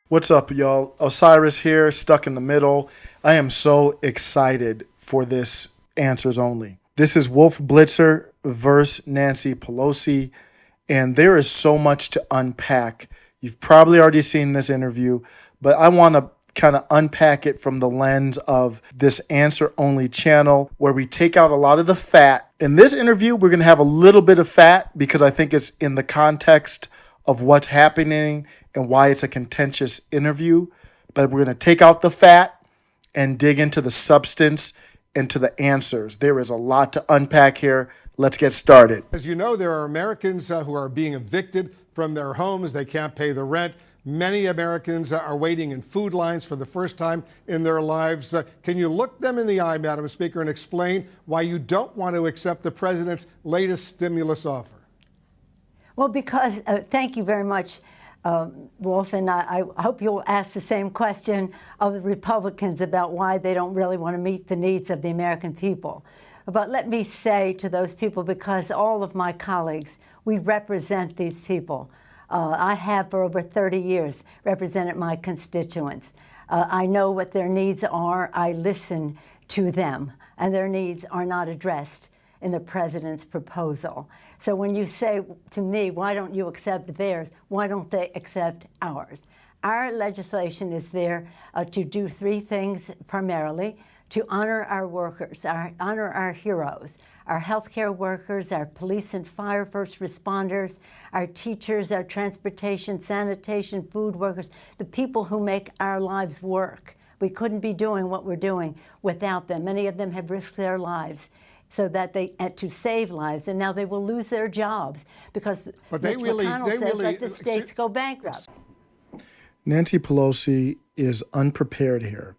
What's up, y'all? Osiris here, stuck in the middle. I am so excited for this Answers Only. This is Wolf Blitzer versus Nancy Pelosi, and there is so much to unpack. You've probably already seen this interview, but I want to kind of unpack it from the lens of this Answer Only channel, where we take out a lot of the fat. In this interview, we're going to have a little bit of fat because I think it's in the context of what's happening and why it's a contentious interview. But we're going to take out the fat and dig into the substance and to the answers. There is a lot to unpack here. Let's get started. As you know, there are Americans who are being evicted from their homes. They can't pay the rent. Many Americans are waiting in food lines for the first time in their lives. Can you look them in the eye, Madam Speaker, and explain why you don't want to accept the president's latest stimulus offer? Well, because, thank you very much, Wolf, and I hope you'll ask the same question of the Republicans about why they don't really want to meet the needs of the American people. But let me say to those people, because all of my colleagues, we represent these people. I have for over 30 years represented my constituents. I know what their needs are. I listen to them, and their needs are not addressed in the president's proposal. So when you say to me, why don't you accept theirs? Why don't they accept ours? Our legislation is there to do three things primarily: to honor our workers, honor our heroes, our healthcare workers, our police and fire first responders, our teachers, our transportation, sanitation, food workers, the people who make our lives work. We couldn't be doing what we're doing without them. Many of them have risked their lives so that to save lives, and now they will lose their jobs because Mitch McConnell says let the states go bankrupt. Nancy Pelosi is unprepared here.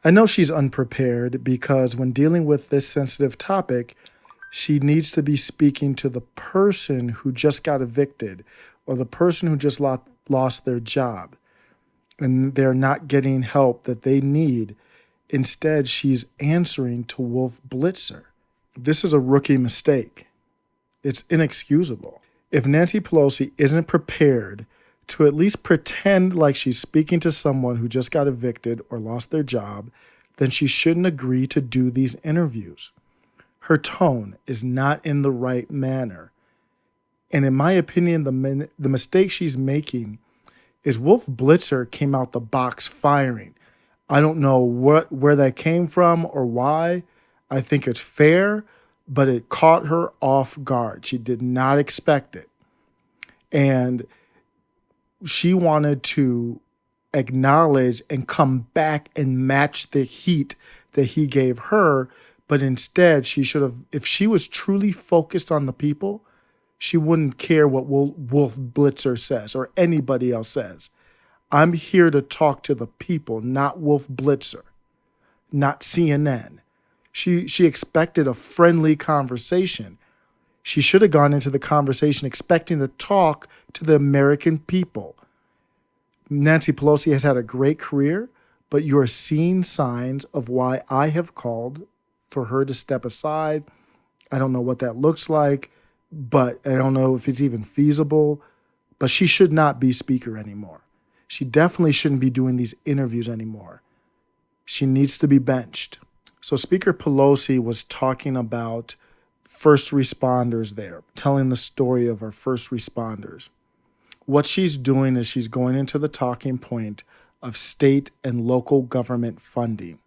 I know she's unprepared because when dealing with this sensitive topic, she needs to be speaking to the person who just got evicted or the person who just lost their job and they're not getting help that they need. Instead, she's answering to Wolf Blitzer. This is a rookie mistake. It's inexcusable. If Nancy Pelosi isn't prepared to at least pretend like she's speaking to someone who just got evicted or lost their job, then she shouldn't agree to do these interviews. Her tone is not in the right manner. And in my opinion, the mistake she's making is Wolf Blitzer came out the box firing. I don't know where that came from or why. I think it's fair, but it caught her off guard. She did not expect it. And she wanted to acknowledge and come back and match the heat that he gave her. But instead, she should have, if she was truly focused on the people, she wouldn't care what Wolf Blitzer says or anybody else says. I'm here to talk to the people, not Wolf Blitzer, not CNN. She expected a friendly conversation. She should have gone into the conversation expecting to talk to the American people. Nancy Pelosi has had a great career, but you are seeing signs of why I have called for her to step aside. I don't know what that looks like, but I don't know if it's even feasible. But she should not be speaker anymore. She definitely shouldn't be doing these interviews anymore. She needs to be benched. So Speaker Pelosi was talking about first responders there, telling the story of our first responders. What she's doing is she's going into the talking point of state and local government funding.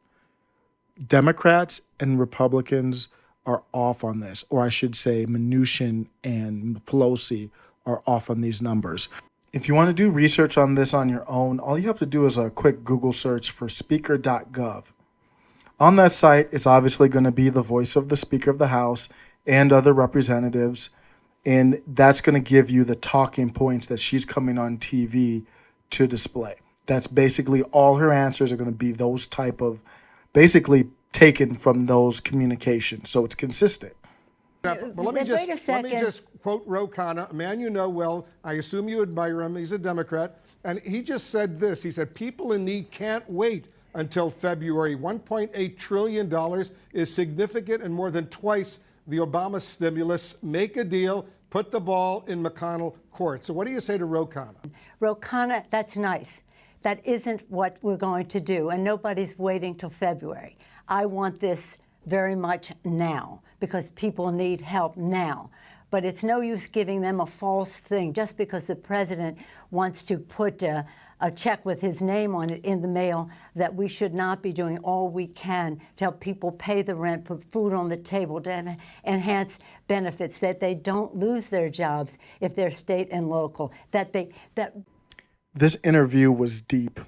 Democrats and Republicans are off on this, or I should say Mnuchin and Pelosi are off on these numbers. If you want to do research on this on your own, all you have to do is a quick Google search for speaker.gov. On that site, it's obviously going to be the voice of the Speaker of the House and other representatives, and that's going to give you the talking points that she's coming on TV to display. That's basically all her answers are going to be those type of, basically taken from those communications, so it's consistent. Well, let me just quote Ro Khanna, a man you know well. I assume you admire him. He's a Democrat. And he just said this. He said, people in need can't wait until February. $1.8 trillion is significant and more than twice the Obama stimulus. Make a deal. put the ball in McConnell court. So what do you say to Ro Khanna? Ro Khanna, that's nice. That isn't what we're going to do, and nobody's waiting till February. I want this very much now because people need help now. But it's no use giving them a false thing just because the president wants to put a check with his name on it in the mail, that we should not be doing all we can to help people pay the rent, put food on the table, to enhance benefits, that they don't lose their jobs if they're state and local, This interview was deep.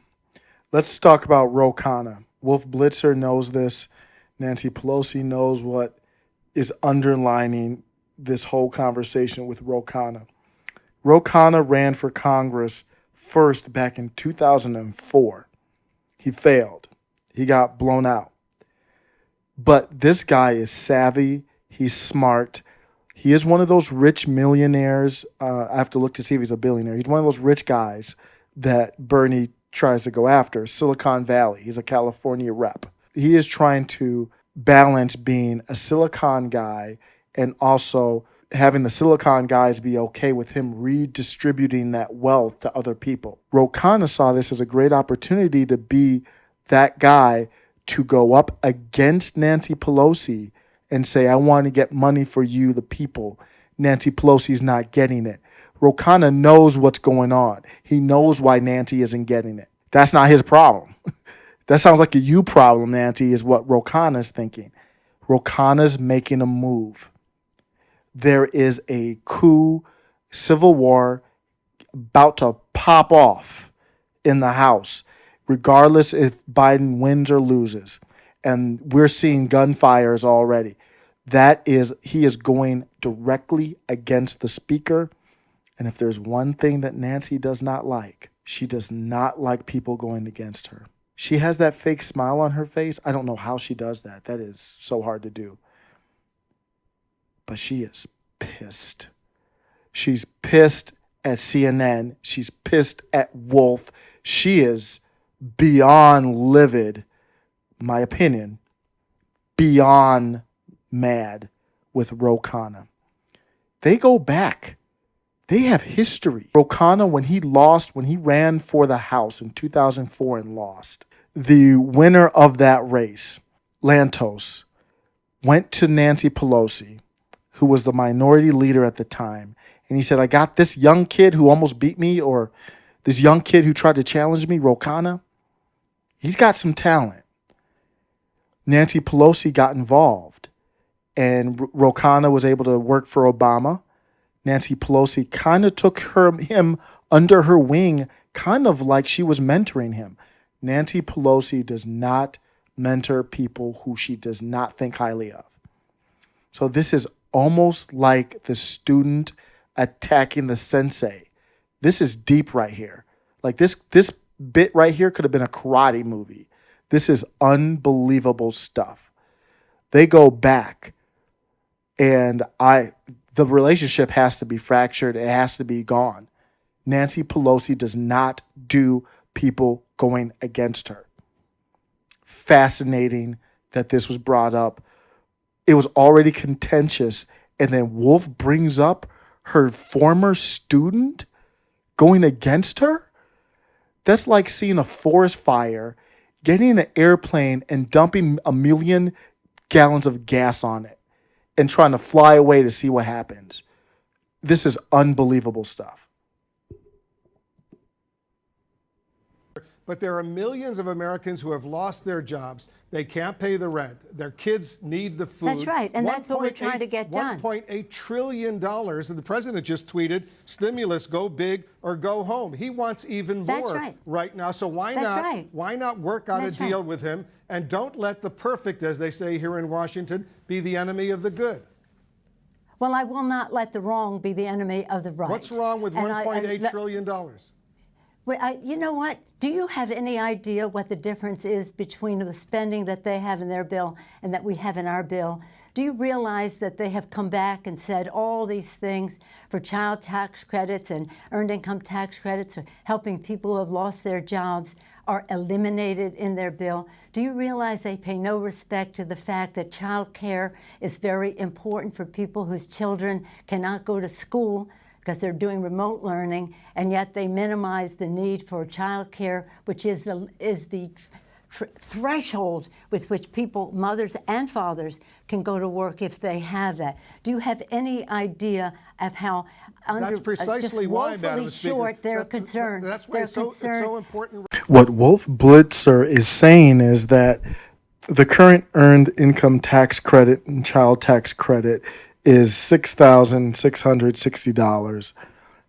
Let's talk about Ro Khanna. Wolf Blitzer knows this. Nancy Pelosi knows what is underlining this whole conversation with Ro Khanna. Ro Khanna ran for Congress first back in 2004. He failed. He got blown out. But this guy is savvy. He's smart. He is one of those rich millionaires. I have to look to see if he's a billionaire. He's one of those rich guys that Bernie tries to go after. Silicon Valley. He's a California rep. He is trying to balance being a Silicon guy and also having the Silicon guys be okay with him redistributing that wealth to other people. Ro Khanna saw this as a great opportunity to be that guy to go up against Nancy Pelosi and say, I want to get money for you, the people. Nancy Pelosi's not getting it. Ro Khanna knows what's going on. He knows why Nancy isn't getting it. That's not his problem. That sounds like a you problem, Nancy, is what Ro Khanna's thinking. Ro Khanna's making a move. There is a coup, civil war about to pop off in the House, regardless if Biden wins or loses. And we're seeing gunfires already. He is going directly against the speaker. And if there's one thing that Nancy does not like, she does not like people going against her. She has that fake smile on her face. I don't know how she does that. That is so hard to do. But she is pissed. She's pissed at CNN. She's pissed at Wolf. She is beyond livid, my opinion, beyond mad with Ro Khanna. They go back. They have history. Ro Khanna, when he ran for the House in 2004 and lost, the winner of that race, Lantos, went to Nancy Pelosi, who was the minority leader at the time, and he said, I got this young kid who almost beat me, or this young kid who tried to challenge me, Ro Khanna. He's got some talent. Nancy Pelosi got involved, and Ro Khanna was able to work for Obama. Nancy Pelosi kind of took him under her wing, kind of like she was mentoring him. Nancy Pelosi does not mentor people who she does not think highly of. So this is almost like the student attacking the sensei. This is deep right here. Like this bit right here could have been a karate movie. This is unbelievable stuff. They go back, and the relationship has to be fractured. It has to be gone. Nancy Pelosi does not do people going against her. Fascinating that this was brought up. It was already contentious, and then Wolf brings up her former student going against her? That's like seeing a forest fire, getting in an airplane and dumping 1 million gallons of gas on it and trying to fly away to see what happens. This is unbelievable stuff. But there are millions of Americans who have lost their jobs. They can't pay the rent. Their kids need the food. That's right, and that's what we're trying to get done. $1.8 trillion, and the president just tweeted, stimulus, go big or go home. He wants even more right now, so why not work out a deal with him, and don't let the perfect, as they say here in Washington, be the enemy of the good. Well, I will not let the wrong be the enemy of the right. What's wrong with $1.8 trillion? Well, you know what? Do you have any idea what the difference is between the spending that they have in their bill and that we have in our bill? Do you realize that they have come back and said all these things for child tax credits and earned income tax credits for helping people who have lost their jobs are eliminated in their bill? Do you realize they pay no respect to the fact that child care is very important for people whose children cannot go to school because they're doing remote learning, and yet they minimize the need for child care, which is the threshold with which people, mothers and fathers, can go to work if they have that? Do you have any idea of how That's precisely why, Madam Speaker, short they're concerned? That's why it's so important. What Wolf Blitzer is saying is that the current earned income tax credit and child tax credit is $6,660.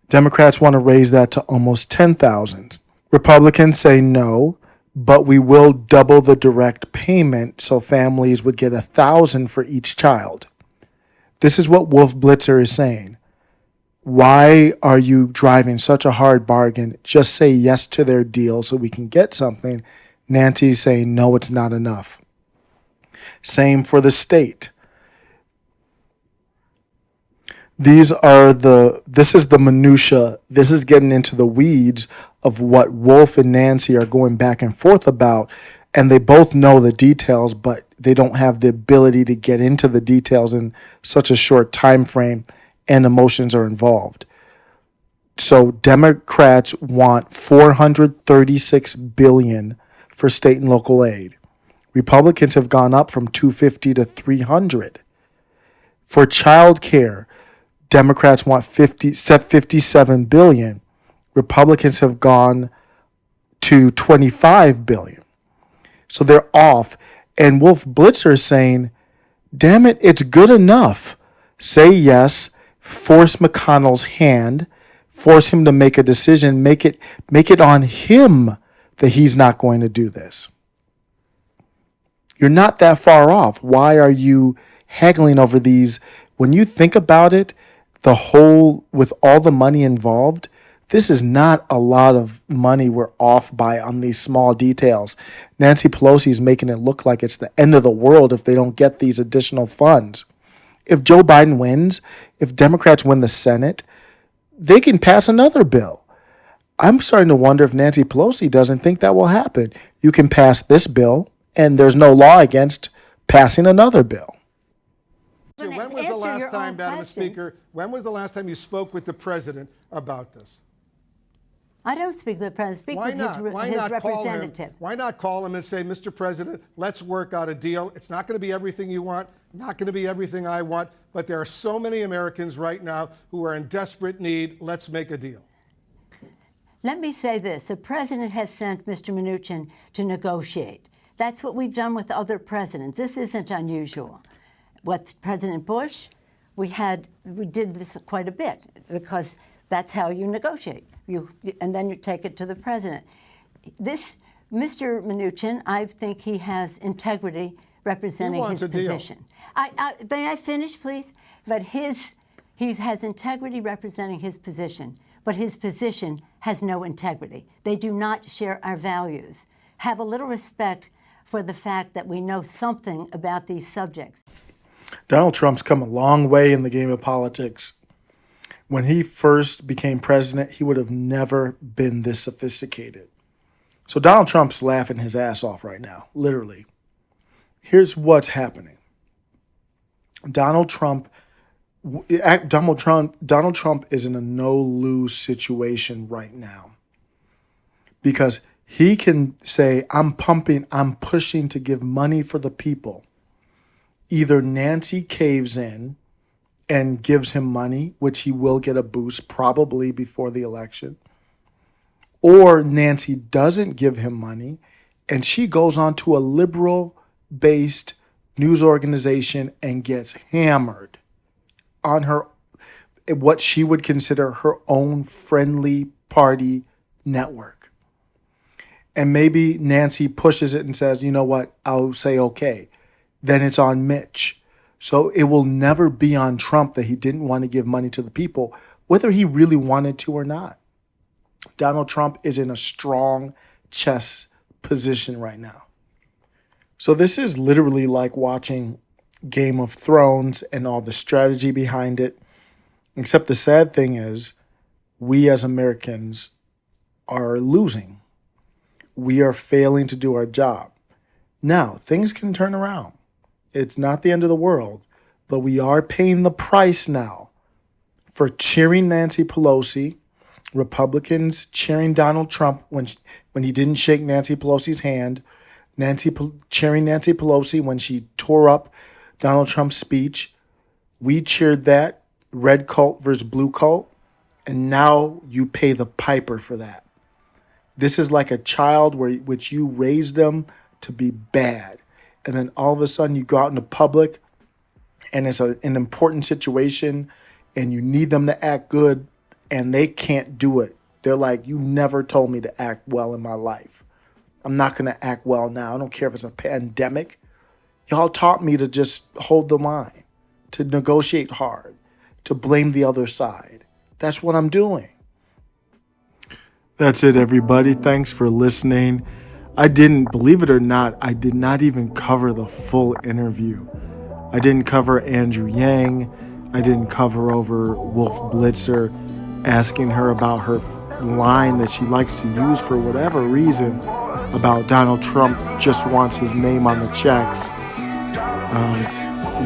Democrats want to raise that to almost $10,000. Republicans say no, but we will double the direct payment so families would get $1,000 for each child. This is what Wolf Blitzer is saying. Why are you driving such a hard bargain? Just say yes to their deal so we can get something. Nancy's saying no, it's not enough. Same for the state. This is the minutia. This is getting into the weeds of what Wolf and Nancy are going back and forth about. And they both know the details, but they don't have the ability to get into the details in such a short time frame, and emotions are involved. So Democrats want $436 billion for state and local aid. Republicans have gone up from $250 to $300. For child care, Democrats want $57 billion. Republicans have gone to $25 billion. So they're off. And Wolf Blitzer is saying, damn it, it's good enough. Say yes, force McConnell's hand, force him to make a decision, make it on him that he's not going to do this. You're not that far off. Why are you haggling over these? When you think about it, with all the money involved, this is not a lot of money we're off by on these small details. Nancy Pelosi is making it look like it's the end of the world if they don't get these additional funds. If Joe Biden wins, if Democrats win the Senate, they can pass another bill. I'm starting to wonder if Nancy Pelosi doesn't think that will happen. You can pass this bill, and there's no law against passing another bill. When was the last time, Madam Speaker, when was the last time you spoke with the president about this? I don't speak to the president. Speak Why to not? his representative. Why not call him and say, Mr. President, let's work out a deal. It's not going to be everything you want, not going to be everything I want, but there are so many Americans right now who are in desperate need. Let's make a deal. Let me say this. The president has sent Mr. Mnuchin to negotiate. That's what we've done with other presidents. This isn't unusual. With President Bush, we did this quite a bit because that's how you negotiate. And then you take it to the president. Mr. Mnuchin, I think he has integrity representing his position. May I finish, please? But he has integrity representing his position, but his position has no integrity. They do not share our values. Have a little respect for the fact that we know something about these subjects. Donald Trump's come a long way in the game of politics. When he first became president, he would have never been this sophisticated. So Donald Trump's laughing his ass off right now, literally. Here's what's happening. Donald Trump is in a no-lose situation right now because he can say, I'm pushing to give money for the people. Either Nancy caves in and gives him money, which he will get a boost probably before the election, or Nancy doesn't give him money and she goes on to a liberal-based news organization and gets hammered on what she would consider her own friendly party network. And maybe Nancy pushes it and says, you know what, I'll say okay. Then it's on Mitch. So it will never be on Trump that he didn't want to give money to the people, whether he really wanted to or not. Donald Trump is in a strong chess position right now. So this is literally like watching Game of Thrones and all the strategy behind it. Except the sad thing is, we as Americans are losing. We are failing to do our job. Now, things can turn around. It's not the end of the world, but we are paying the price now for cheering Nancy Pelosi, Republicans cheering Donald Trump when he didn't shake Nancy Pelosi's hand, cheering Nancy Pelosi when she tore up Donald Trump's speech. We cheered that, red cult versus blue cult, and now you pay the piper for that. This is like a child which you raise them to be bad. And then all of a sudden you go out into public and it's an important situation and you need them to act good and they can't do it. They're like, you never told me to act well in my life. I'm not going to act well now. I don't care if it's a pandemic. Y'all taught me to just hold the line, to negotiate hard, to blame the other side. That's what I'm doing. That's it, everybody. Thanks for listening. I didn't, believe it or not, I did not even cover the full interview. I didn't cover Andrew Yang. I didn't cover over Wolf Blitzer asking her about her line that she likes to use for whatever reason about Donald Trump just wants his name on the checks.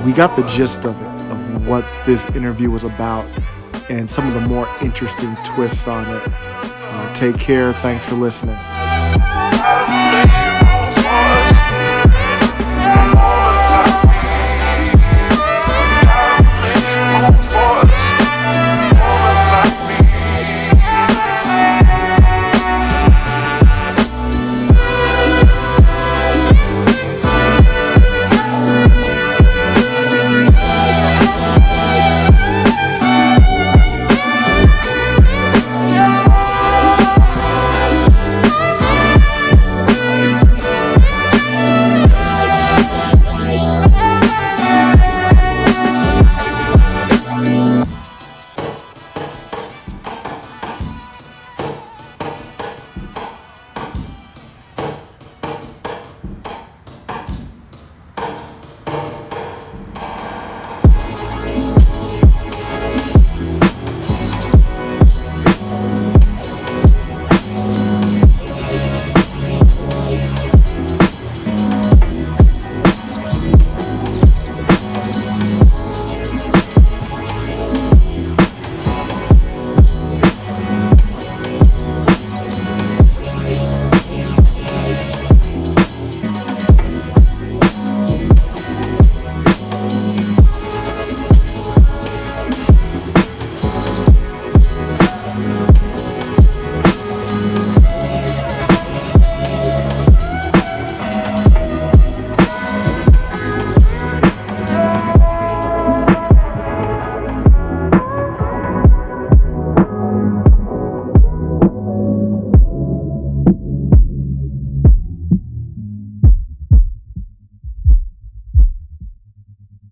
We got the gist of it, of what this interview was about and some of the more interesting twists on it. Take care. Thanks for listening.